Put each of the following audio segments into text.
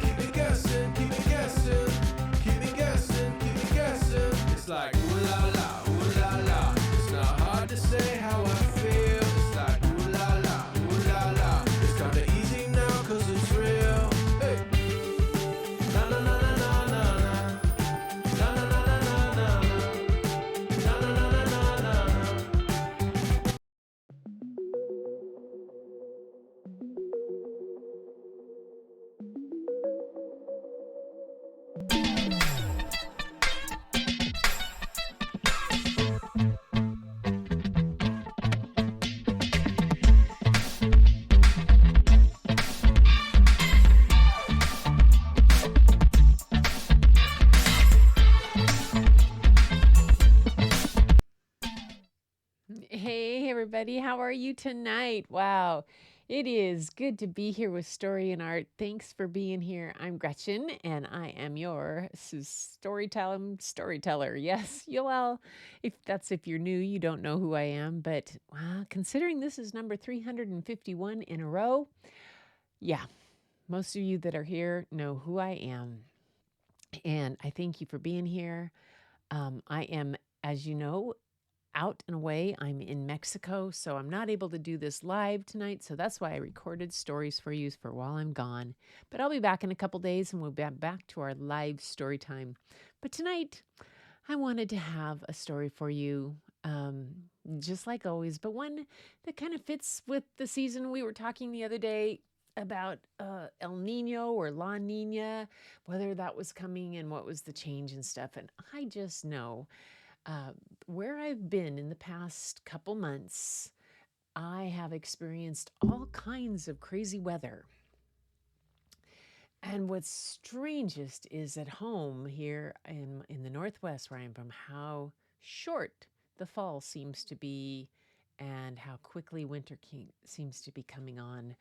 Keep me guessing, keep me guessing. Keep me guessing, keep me guessing. It's like ooh la la, ooh la la. It's not hard to say how I feel. It's like ooh la la, ooh la la. It's kinda easy now 'cause it's real. Hey. Na na na na na na na. Na na na na na na. Na na na na na na. Hey, everybody, how are you tonight? Wow, it is good to be here with Story and Art. Thanks for being here. I'm Gretchen, and I am your storyteller. Yes, you'll all, if you're new, you don't know who I am, but considering this is number 351 in a row, yeah, most of you that are here know who I am. And I thank you for being here. I am, as you know, out and away. I'm in Mexico, so I'm not able to do this live tonight. So that's why I recorded stories for you for while I'm gone. But I'll be back in a couple days and we'll be back to our live story time. But tonight, I wanted to have a story for you, just like always, but one that kind of fits with the season. We were talking the other day about El Nino or La Nina, whether that was coming and what was the change and stuff. And I just know uh, where I've been in the past couple months, I have experienced all kinds of crazy weather. And what's strangest is at home here in the Northwest where I'm from, how short the fall seems to be and how quickly winter seems to be coming on.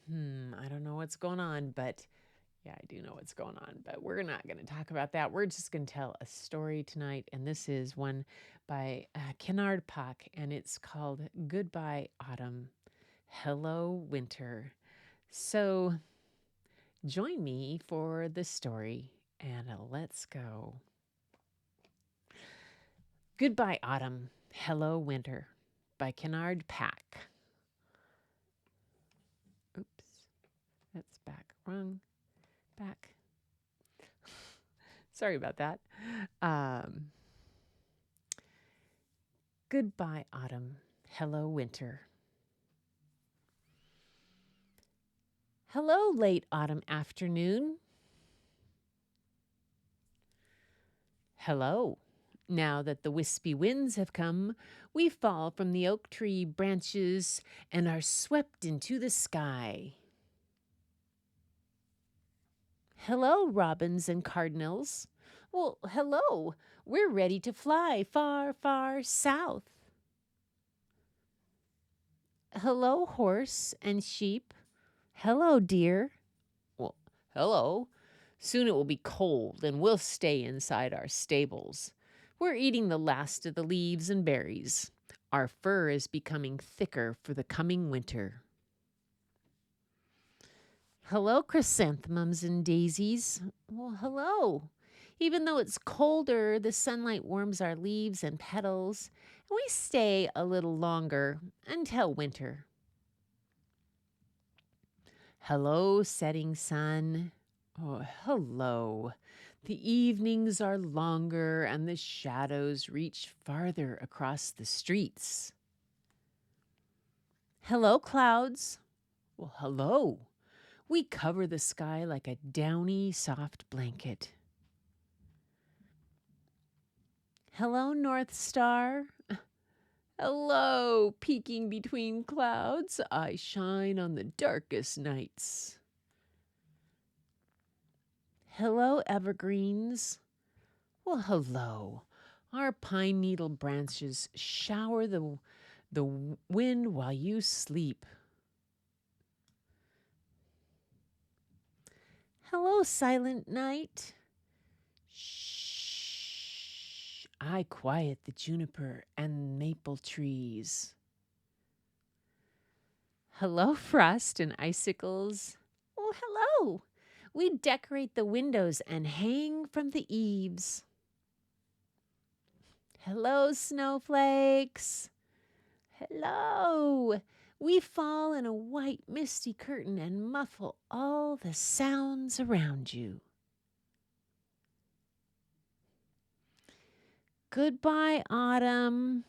I don't know what's going on, but yeah, I do know what's going on, but we're not going to talk about that. We're just going to tell a story tonight, and this is one by Kennard Pak, and it's called Goodbye Autumn, Hello Winter. So join me for the story, and let's go. Goodbye Autumn, Hello Winter by Kennard Pak. Oops, that's wrong. Back. Sorry about that. Goodbye, autumn. Hello, winter. Hello, late autumn afternoon. Hello. Now that the wispy winds have come, we fall from the oak tree branches and are swept into the sky. Hello, robins and cardinals. Well, hello. We're ready to fly far, far south. Hello, horse and sheep. Hello, dear. Well, hello. Soon it will be cold and we'll stay inside our stables. We're eating the last of the leaves and berries. Our fur is becoming thicker for the coming winter. Hello, chrysanthemums and daisies. Well, hello. Even though it's colder, the sunlight warms our leaves and petals, and we stay a little longer until winter. Hello, setting sun. Oh, hello. The evenings are longer and the shadows reach farther across the streets. Hello, clouds. Well, hello. We cover the sky like a downy, soft blanket. Hello, North Star. Hello, peeking between clouds, I shine on the darkest nights. Hello, evergreens. Well, hello. Our pine needle branches shower the wind while you sleep. Hello, silent night. Shh. I quiet the juniper and maple trees. Hello, frost and icicles. Oh, hello. We decorate the windows and hang from the eaves. Hello, snowflakes. Hello. We fall in a white misty curtain and muffle all the sounds around you. Goodbye, autumn.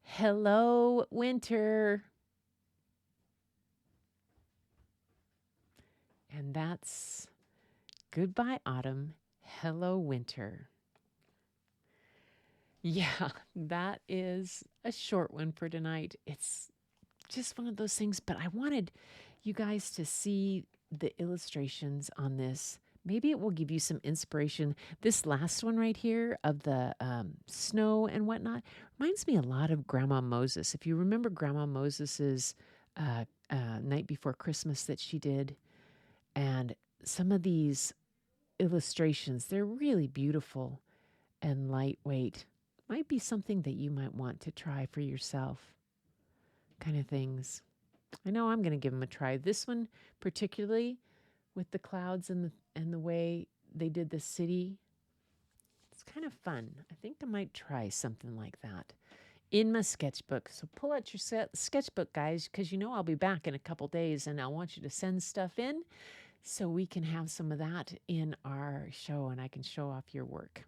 Hello, winter. And that's goodbye, autumn. Hello, winter. Yeah, that is a short one for tonight. It's just one of those things, but I wanted you guys to see the illustrations on this. Maybe it will give you some inspiration. This last one right here of the snow and whatnot reminds me a lot of Grandma Moses. If you remember Grandma Moses's Night Before Christmas that she did, and some of these illustrations, they're really beautiful and lightweight. Might be something that you might want to try for yourself, kind of things. I know I'm going to give them a try. This one particularly with the clouds and the way they did the city. It's kind of fun. I think I might try something like that in my sketchbook. So pull out your sketchbook, guys, because you know I'll be back in a couple days and I want you to send stuff in so we can have some of that in our show and I can show off your work.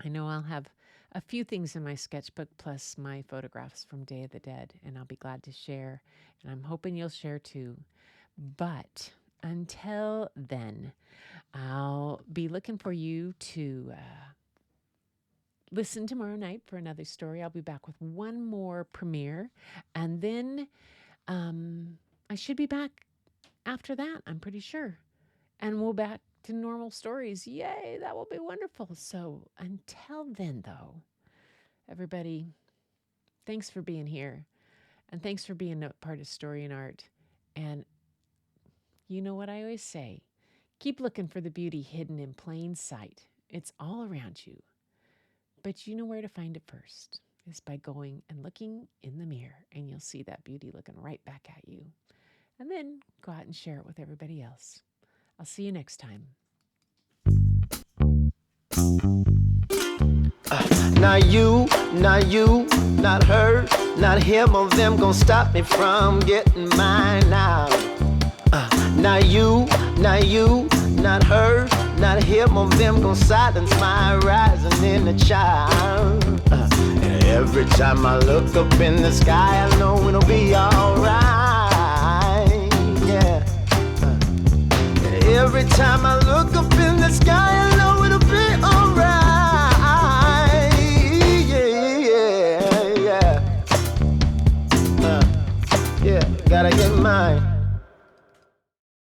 I know I'll have a few things in my sketchbook plus my photographs from Day of the Dead, and I'll be glad to share. And I'm hoping you'll share too. But until then, I'll be looking for you to listen tomorrow night for another story. I'll be back with one more premiere, and then I should be back after that, I'm pretty sure. And we'll back to normal stories. Yay, that will be wonderful. So until then, though, everybody, thanks for being here. And thanks for being a part of Story and Art. And you know what I always say, keep looking for the beauty hidden in plain sight. It's all around you. But you know where to find it first is by going and looking in the mirror, and you'll see that beauty looking right back at you. And then go out and share it with everybody else. I'll see you next time. Not you, not her, not him or them gon' stop me from getting mine now. Not you, not her, not him or them gon' silence my rising inner child. And every time I look up in the sky, I know it'll be alright. Yeah. Every time I look